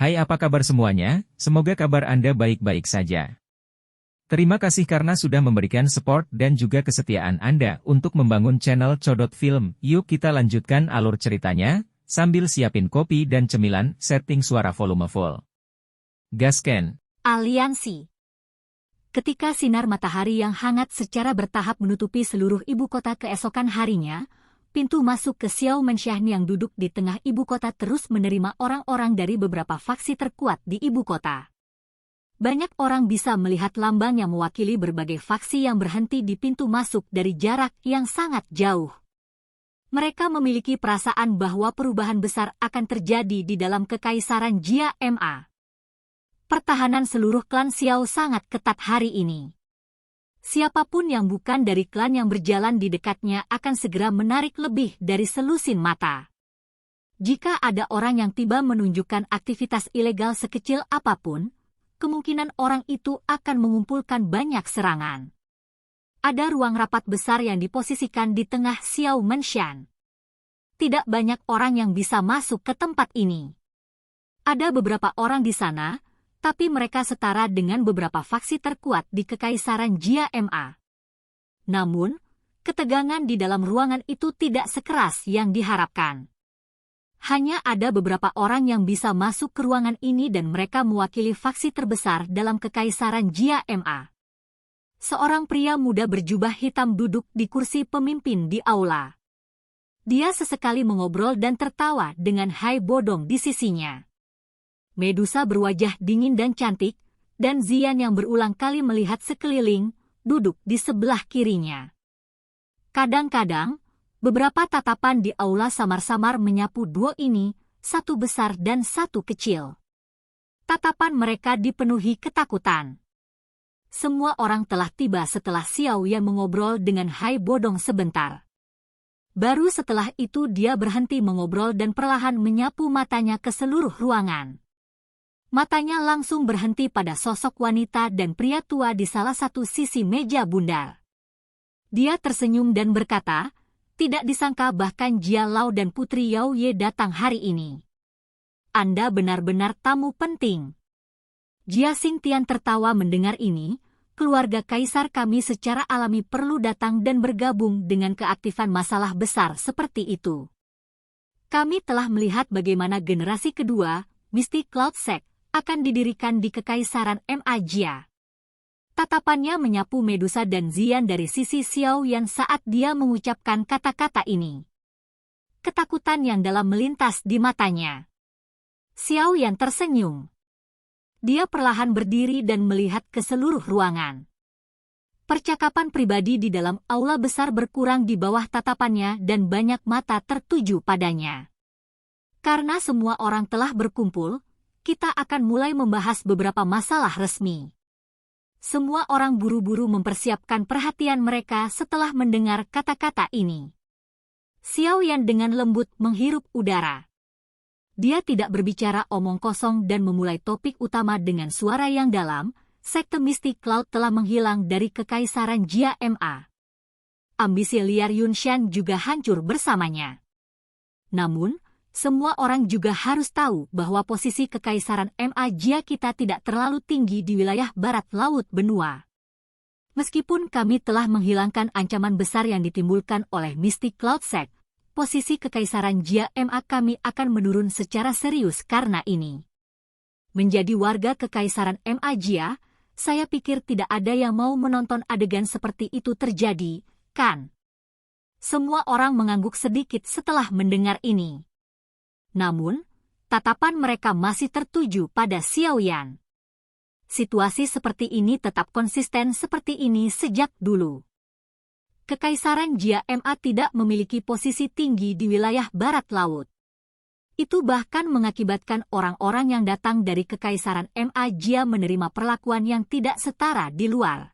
Hai, apa kabar semuanya? Semoga kabar Anda baik-baik saja. Terima kasih karena sudah memberikan support dan juga kesetiaan Anda untuk membangun channel Codot Film. Yuk kita lanjutkan alur ceritanya, sambil siapin kopi dan cemilan, setting suara volume full. Gasken. Aliansi. Ketika sinar matahari yang hangat secara bertahap menutupi seluruh ibu kota keesokan harinya, pintu masuk ke Xiao Menshan yang duduk di tengah ibu kota terus menerima orang-orang dari beberapa faksi terkuat di ibu kota. Banyak orang bisa melihat lambang yang mewakili berbagai faksi yang berhenti di pintu masuk dari jarak yang sangat jauh. Mereka memiliki perasaan bahwa perubahan besar akan terjadi di dalam kekaisaran Jia Ma. Pertahanan seluruh klan Xiao sangat ketat hari ini. Siapapun yang bukan dari klan yang berjalan di dekatnya akan segera menarik lebih dari selusin mata. Jika ada orang yang tiba menunjukkan aktivitas ilegal sekecil apapun, kemungkinan orang itu akan mengumpulkan banyak serangan. Ada ruang rapat besar yang diposisikan di tengah Xiao Menshan. Tidak banyak orang yang bisa masuk ke tempat ini. Ada beberapa orang di sana, tapi mereka setara dengan beberapa faksi terkuat di kekaisaran Jia Ma. Namun, ketegangan di dalam ruangan itu tidak sekeras yang diharapkan. Hanya ada beberapa orang yang bisa masuk ke ruangan ini dan mereka mewakili faksi terbesar dalam kekaisaran Jia Ma. Seorang pria muda berjubah hitam duduk di kursi pemimpin di aula. Dia sesekali mengobrol dan tertawa dengan Hai Bodong di sisinya. Medusa berwajah dingin dan cantik, dan Zian yang berulang kali melihat sekeliling, duduk di sebelah kirinya. Kadang-kadang, beberapa tatapan di aula samar-samar menyapu duo ini, satu besar dan satu kecil. Tatapan mereka dipenuhi ketakutan. Semua orang telah tiba setelah Xiao Yan mengobrol dengan Hai Bodong sebentar. Baru setelah itu dia berhenti mengobrol dan perlahan menyapu matanya ke seluruh ruangan. Matanya langsung berhenti pada sosok wanita dan pria tua di salah satu sisi meja bundar. Dia tersenyum dan berkata, tidak disangka bahkan Jia Lao dan Putri Yao Ye datang hari ini. Anda benar-benar tamu penting. Jia Xingtian tertawa mendengar ini, keluarga kaisar kami secara alami perlu datang dan bergabung dengan keaktifan masalah besar seperti itu. Kami telah melihat bagaimana generasi kedua, Mystic Cloud Sect, akan didirikan di kekaisaran Ma Jia. Tatapannya menyapu Medusa dan Zian dari sisi Xiao Yan saat dia mengucapkan kata-kata ini. Ketakutan yang dalam melintas di matanya. Xiao Yan tersenyum. Dia perlahan berdiri dan melihat ke seluruh ruangan. Percakapan pribadi di dalam aula besar berkurang di bawah tatapannya dan banyak mata tertuju padanya. Karena semua orang telah berkumpul, kita akan mulai membahas beberapa masalah resmi. Semua orang buru-buru mempersiapkan perhatian mereka setelah mendengar kata-kata ini. Xiao Yan dengan lembut menghirup udara. Dia tidak berbicara omong kosong dan memulai topik utama dengan suara yang dalam. Sekte Mystic Cloud telah menghilang dari kekaisaran Jia Ma. Ambisi liar Yunshan juga hancur bersamanya. Namun, semua orang juga harus tahu bahwa posisi kekaisaran Ma Jia kita tidak terlalu tinggi di wilayah barat laut benua. Meskipun kami telah menghilangkan ancaman besar yang ditimbulkan oleh Mystic Cloud Sect, posisi kekaisaran Jia Ma kami akan menurun secara serius karena ini. Menjadi warga kekaisaran Ma Jia, saya pikir tidak ada yang mau menonton adegan seperti itu terjadi, kan? Semua orang mengangguk sedikit setelah mendengar ini. Namun, tatapan mereka masih tertuju pada Xiao Yan. Situasi seperti ini tetap konsisten seperti ini sejak dulu. Kekaisaran Jia Ma tidak memiliki posisi tinggi di wilayah barat laut. Itu bahkan mengakibatkan orang-orang yang datang dari kekaisaran Ma Jia menerima perlakuan yang tidak setara di luar.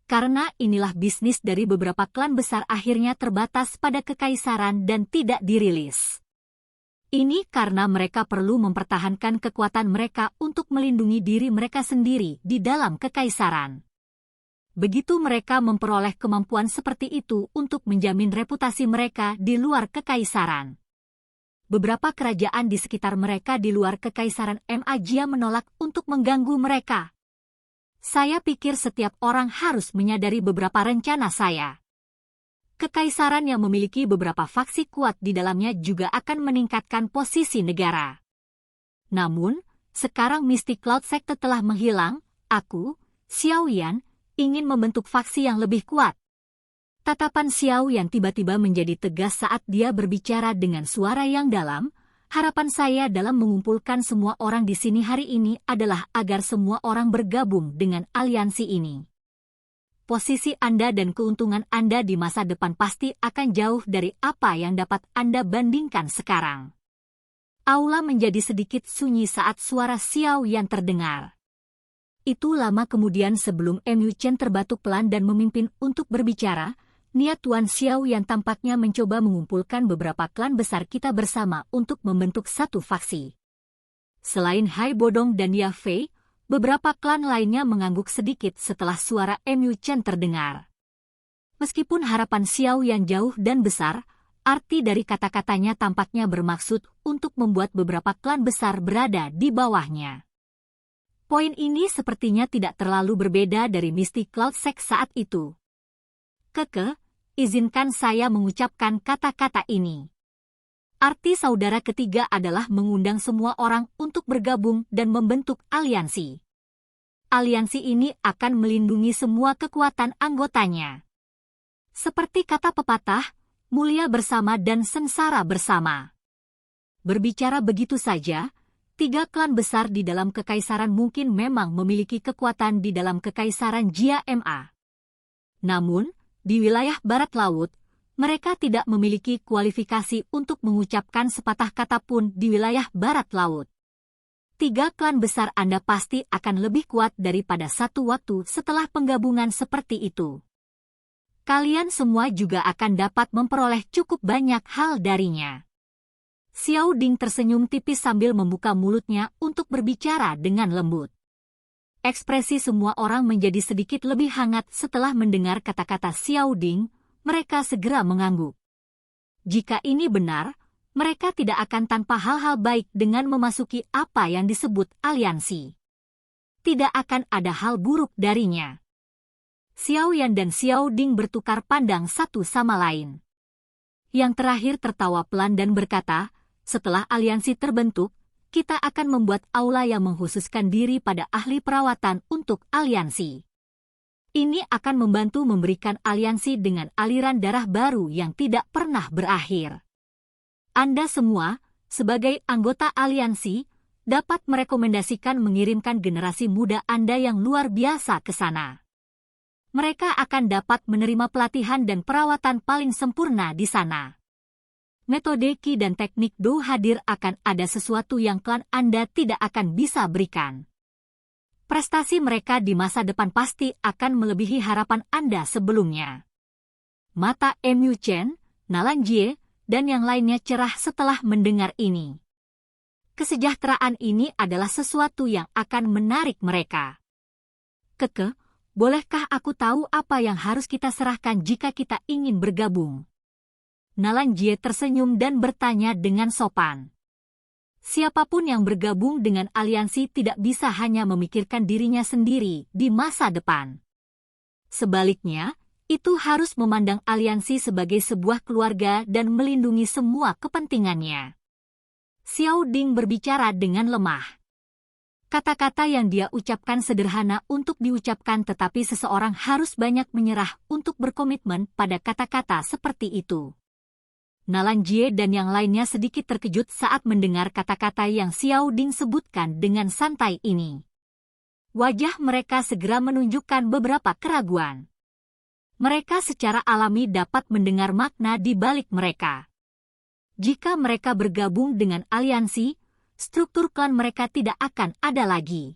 Karena inilah bisnis dari beberapa klan besar akhirnya terbatas pada kekaisaran dan tidak dirilis. Ini karena mereka perlu mempertahankan kekuatan mereka untuk melindungi diri mereka sendiri di dalam kekaisaran. Begitu mereka memperoleh kemampuan seperti itu untuk menjamin reputasi mereka di luar kekaisaran. beberapa kerajaan di sekitar mereka di luar Kekaisaran Magia menolak untuk mengganggu mereka. Saya pikir setiap orang harus menyadari beberapa rencana saya. Kekaisaran yang memiliki beberapa faksi kuat di dalamnya juga akan meningkatkan posisi negara. Namun, sekarang Mystic Cloud Sector telah menghilang, aku, Xiao Yan, ingin membentuk faksi yang lebih kuat. Tatapan Xiao Yan tiba-tiba menjadi tegas saat dia berbicara dengan suara yang dalam. Harapan saya dalam mengumpulkan semua orang di sini hari ini adalah agar semua orang bergabung dengan aliansi ini. Posisi Anda dan keuntungan Anda di masa depan pasti akan jauh dari apa yang dapat Anda bandingkan sekarang. Aula menjadi sedikit sunyi saat suara Xiao Yan terdengar. Itu lama kemudian sebelum Mu Chen terbatuk pelan dan memimpin untuk berbicara. Niat Tuan Xiao yang tampaknya mencoba mengumpulkan beberapa klan besar kita bersama untuk membentuk satu faksi. Selain Hai Bodong dan Ya Fei, beberapa klan lainnya mengangguk sedikit setelah suara Mu Chen terdengar. Meskipun harapan Xiao yang jauh dan besar, arti dari kata-katanya tampaknya bermaksud untuk membuat beberapa klan besar berada di bawahnya. Poin ini sepertinya tidak terlalu berbeda dari Mystic Cloud Sect saat itu. Izinkan saya mengucapkan kata-kata ini. Arti saudara ketiga adalah mengundang semua orang untuk bergabung dan membentuk aliansi. Aliansi ini akan melindungi semua kekuatan anggotanya. Seperti kata pepatah, mulia bersama dan sengsara bersama. Berbicara begitu saja, 3 klan besar di dalam kekaisaran mungkin memang memiliki kekuatan di dalam kekaisaran Jia Ma. Namun, di wilayah barat laut, mereka tidak memiliki kualifikasi untuk mengucapkan sepatah kata pun di wilayah barat laut. 3 klan besar Anda pasti akan lebih kuat daripada satu waktu setelah penggabungan seperti itu. Kalian semua juga akan dapat memperoleh cukup banyak hal darinya. Xiao Ding tersenyum tipis sambil membuka mulutnya untuk berbicara dengan lembut. Ekspresi semua orang menjadi sedikit lebih hangat setelah mendengar kata-kata Xiao Ding, mereka segera mengangguk. Jika ini benar, mereka tidak akan tanpa hal-hal baik dengan memasuki apa yang disebut aliansi. Tidak akan ada hal buruk darinya. Xiao Yan dan Xiao Ding bertukar pandang satu sama lain. Yang terakhir tertawa pelan dan berkata, setelah aliansi terbentuk, kita akan membuat aula yang mengkhususkan diri pada ahli perawatan untuk aliansi. Ini akan membantu memberikan aliansi dengan aliran darah baru yang tidak pernah berakhir. Anda semua, sebagai anggota aliansi, dapat merekomendasikan mengirimkan generasi muda Anda yang luar biasa ke sana. Mereka akan dapat menerima pelatihan dan perawatan paling sempurna di sana. Metode Qi dan teknik Do hadir akan ada sesuatu yang klan Anda tidak akan bisa berikan. Prestasi mereka di masa depan pasti akan melebihi harapan Anda sebelumnya. Mata Mu Chen, Nalan Jie, dan yang lainnya cerah setelah mendengar ini. Kesejahteraan ini adalah sesuatu yang akan menarik mereka. Bolehkah aku tahu apa yang harus kita serahkan jika kita ingin bergabung? Nalan Jie tersenyum dan bertanya dengan sopan. Siapapun yang bergabung dengan aliansi tidak bisa hanya memikirkan dirinya sendiri di masa depan. Sebaliknya, itu harus memandang aliansi sebagai sebuah keluarga dan melindungi semua kepentingannya. Xiao Ding berbicara dengan lemah. Kata-kata yang dia ucapkan sederhana untuk diucapkan, tetapi seseorang harus banyak menyerah untuk berkomitmen pada kata-kata seperti itu. Nalan Jie dan yang lainnya sedikit terkejut saat mendengar kata-kata yang Xiao Ding sebutkan dengan santai ini. Wajah mereka segera menunjukkan beberapa keraguan. Mereka secara alami dapat mendengar makna di balik mereka. Jika mereka bergabung dengan aliansi, struktur klan mereka tidak akan ada lagi.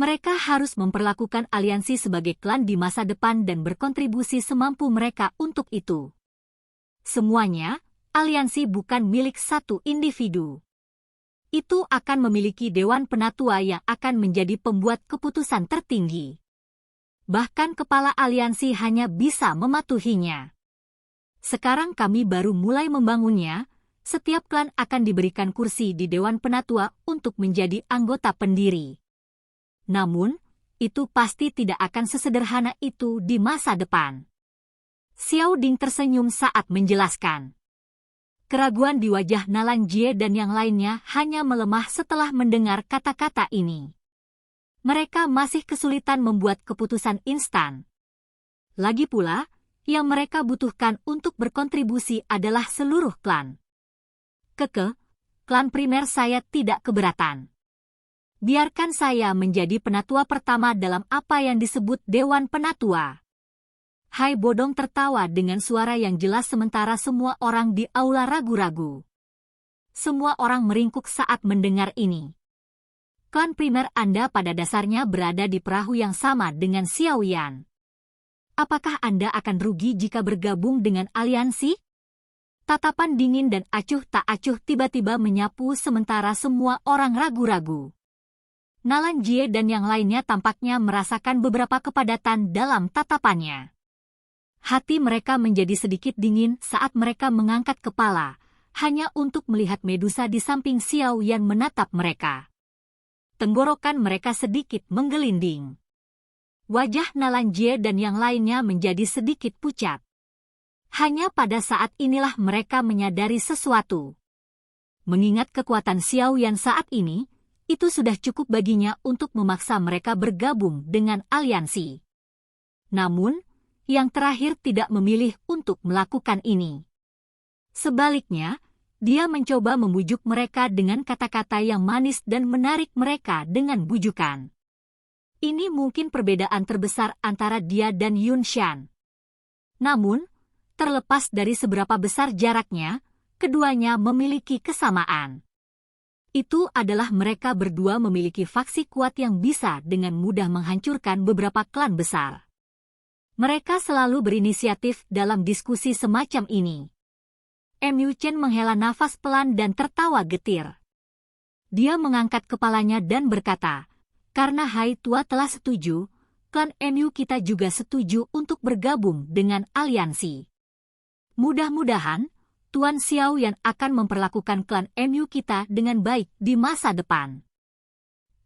Mereka harus memperlakukan aliansi sebagai klan di masa depan dan berkontribusi semampu mereka untuk itu. Semuanya, aliansi bukan milik satu individu. Itu akan memiliki dewan penatua yang akan menjadi pembuat keputusan tertinggi. Bahkan kepala aliansi hanya bisa mematuhinya. Sekarang kami baru mulai membangunnya, setiap klan akan diberikan kursi di Dewan Penatua untuk menjadi anggota pendiri. Namun, itu pasti tidak akan sesederhana itu di masa depan. Xiao Ding tersenyum saat menjelaskan. Keraguan di wajah Nalan Jie dan yang lainnya hanya melemah setelah mendengar kata-kata ini. Mereka masih kesulitan membuat keputusan instan. Lagi pula, yang mereka butuhkan untuk berkontribusi adalah seluruh klan. Klan primer saya tidak keberatan. Biarkan saya menjadi penatua pertama dalam apa yang disebut Dewan Penatua. Hai Bodong tertawa dengan suara yang jelas sementara semua orang di aula ragu-ragu. Semua orang meringkuk saat mendengar ini. Klan primer Anda pada dasarnya berada di perahu yang sama dengan Xiao Yan. Apakah Anda akan rugi jika bergabung dengan aliansi? Tatapan dingin dan acuh tak acuh tiba-tiba menyapu sementara semua orang ragu-ragu. Nalan Jie dan yang lainnya tampaknya merasakan beberapa kepadatan dalam tatapannya. Hati mereka menjadi sedikit dingin saat mereka mengangkat kepala, hanya untuk melihat Medusa di samping Xiao Yan menatap mereka. Tenggorokan mereka sedikit menggelinding. Wajah Nalan Jie dan yang lainnya menjadi sedikit pucat. Hanya pada saat inilah mereka menyadari sesuatu. Mengingat kekuatan Xiao Yan saat ini, itu sudah cukup baginya untuk memaksa mereka bergabung dengan aliansi. Namun, yang terakhir tidak memilih untuk melakukan ini. Sebaliknya, dia mencoba membujuk mereka dengan kata-kata yang manis dan menarik mereka dengan bujukan. Ini mungkin perbedaan terbesar antara dia dan Yun Shan. Namun, terlepas dari seberapa besar jaraknya, keduanya memiliki kesamaan. Itu adalah mereka berdua memiliki faksi kuat yang bisa dengan mudah menghancurkan beberapa klan besar. Mereka selalu berinisiatif dalam diskusi semacam ini. Mu Chen menghela nafas pelan dan tertawa getir. Dia mengangkat kepalanya dan berkata, karena Hai Tua telah setuju, klan Mu kita juga setuju untuk bergabung dengan aliansi. Mudah-mudahan, Tuan Xiao Yan akan memperlakukan klan Mu kita dengan baik di masa depan.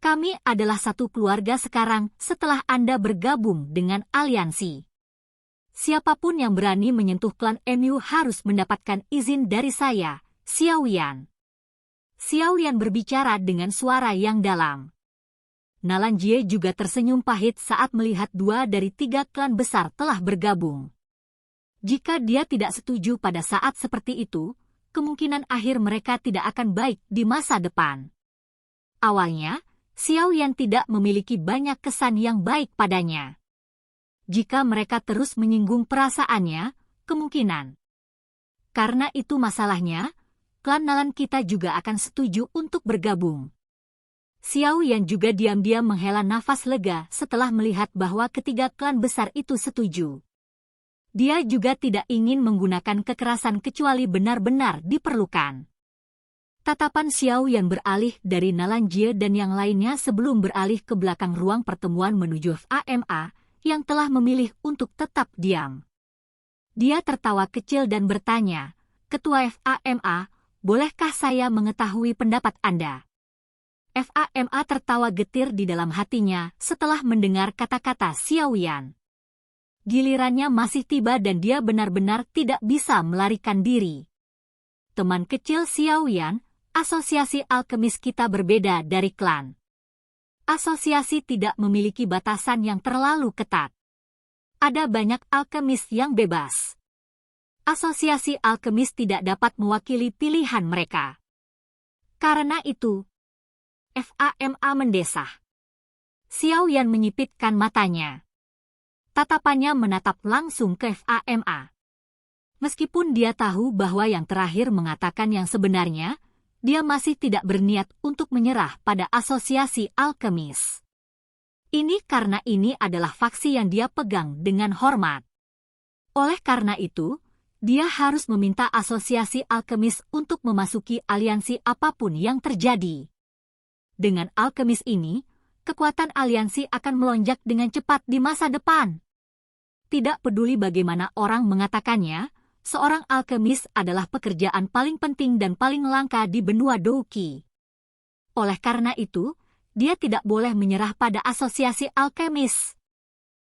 Kami adalah satu keluarga sekarang setelah Anda bergabung dengan aliansi. Siapapun yang berani menyentuh klan Mu harus mendapatkan izin dari saya, Xiao Yan. Xiao Yan berbicara dengan suara yang dalam. Nalan Jie juga tersenyum pahit saat melihat 2 dari 3 klan besar telah bergabung. Jika dia tidak setuju pada saat seperti itu, kemungkinan akhir mereka tidak akan baik di masa depan. Awalnya, Xiao Yan tidak memiliki banyak kesan yang baik padanya. Jika mereka terus menyinggung perasaannya, kemungkinan. Karena itu masalahnya, klan Nalan kita juga akan setuju untuk bergabung. Xiao Yan juga diam-diam menghela nafas lega setelah melihat bahwa ketiga klan besar itu setuju. Dia juga tidak ingin menggunakan kekerasan kecuali benar-benar diperlukan. Tatapan Xiao Yan beralih dari Nalan Jie dan yang lainnya sebelum beralih ke belakang ruang pertemuan menuju FAMA, yang telah memilih untuk tetap diam. Dia tertawa kecil dan bertanya, Ketua FAMA, bolehkah saya mengetahui pendapat Anda? FAMA tertawa getir di dalam hatinya setelah mendengar kata-kata Xiao Yan. Gilirannya masih tiba dan dia benar-benar tidak bisa melarikan diri. Teman kecil Xiao Yan, asosiasi alkemis kita berbeda dari klan. Asosiasi tidak memiliki batasan yang terlalu ketat. Ada banyak alkemis yang bebas. Asosiasi alkemis tidak dapat mewakili pilihan mereka. Karena itu, FAMA mendesah. Xiao Yan menyipitkan matanya. Tatapannya menatap langsung ke FAMA. Meskipun dia tahu bahwa yang terakhir mengatakan yang sebenarnya, dia masih tidak berniat untuk menyerah pada asosiasi alkemis. Ini karena ini adalah faksi yang dia pegang dengan hormat. Oleh karena itu, dia harus meminta asosiasi alkemis untuk memasuki aliansi apapun yang terjadi. Dengan alkemis ini, kekuatan aliansi akan melonjak dengan cepat di masa depan. Tidak peduli bagaimana orang mengatakannya, seorang alkemis adalah pekerjaan paling penting dan paling langka di benua Douki. Oleh karena itu, dia tidak boleh menyerah pada asosiasi alkemis.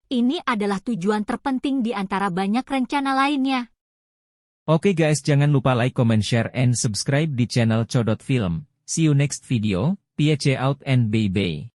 Ini adalah tujuan terpenting di antara banyak rencana lainnya. Oke guys, jangan lupa like, comment, share, and subscribe di channel Codot Film. See you next video, peace out and bye-bye.